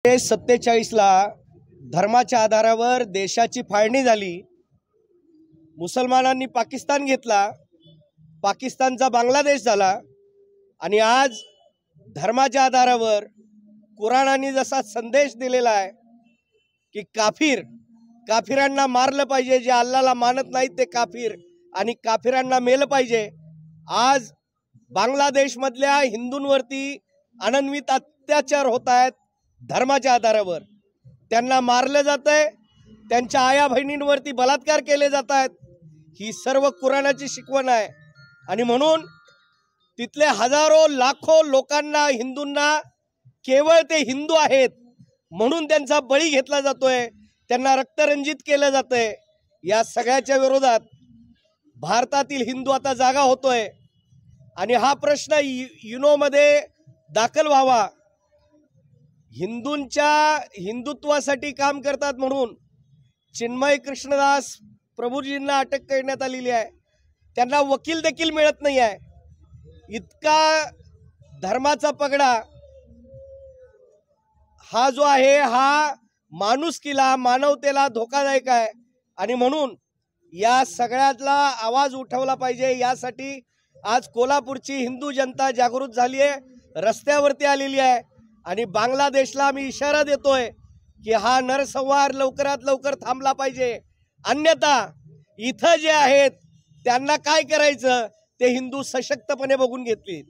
1947ला धर्माच्या आधारावर देशाची फाळणी झाली। मुसलमानांनी पाकिस्तान घेतला, पाकिस्तानचा बांगलादेश झाला आणि आज धर्माच्या आधारावर कुराणाने जसा संदेश दिलेला आहे की काफिरांना मारलं पाहिजे, जे अल्लाहला मानत नाहीत ते काफिर, आणि काफिरांना मेलं पाहिजे। आज बांगलादेशमधल्या हिंदूंवरती अनन्वित अत्याचार होत आहेत धर्माच्या आधारावर। त्यांना मारलं जातंय, त्यांच्या आया बहिणींवरती बलात्कार केले जात आहेत। ही सर्व कुराणाची शिकवण आहे आणि म्हणून तिथले हजारो लाखो लोकांना, हिंदूंना केवळ ते हिंदू आहेत म्हणून त्यांचा बळी घेतला जातोय, त्यांना रक्तरंजित केलं जातंय। या सगळ्याच्या विरोधात भारतातील हिंदू आता जागा होतोय आणि हा प्रश्न युनोमध्ये दाखल व्हावा। हिंदूंच्या हिंदुत्वासाठी काम करतात म्हणून चिन्मय कृष्णदास प्रभुजींना अटक करण्यात आलेली आहे। त्यांना वकील देखील मिळत नाही आहे। इतका धर्माचा पगडा हा जो आहे हा माणुसकीला, मानवतेला धोकादायक आहे आणि म्हणून या सगळ्यातला आवाज उठवला पाहिजे। यासाठी आज कोल्हापूरची हिंदू जनता जागृत झाली आहे, रस्त्यावरती आलेली आहे आणि बांगलादेशला मी इशारा देतोय की हा नरसंहार लवकरात लवकर थांबला पाहिजे, अन्यथा इथं जे आहेत त्यांना काय करायचं ते हिंदू सशक्तपणे बघून घेतील।